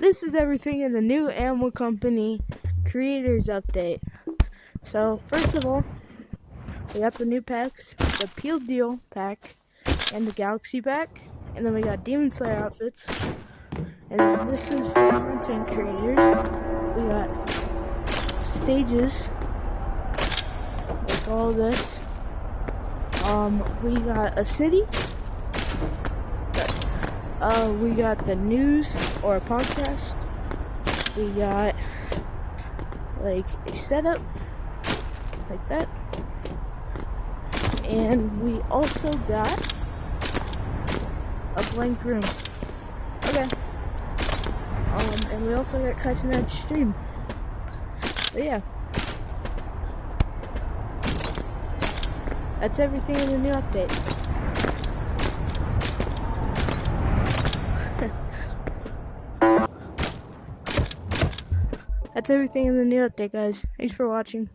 this is everything in the new Animal Company Creators Update. So, first of all, we got the new packs, the Peel Deal pack, and the Galaxy pack, and then we got Demon Slayer outfits, and then this is for content creators. We got stages, like all this. We got a city. We got the news or a podcast. We got like a setup, like that. And we also got a blank room. Okay. And we also got Cutting Edge Stream. But yeah. That's everything in the new update. That's everything in the new update, guys. Thanks for watching.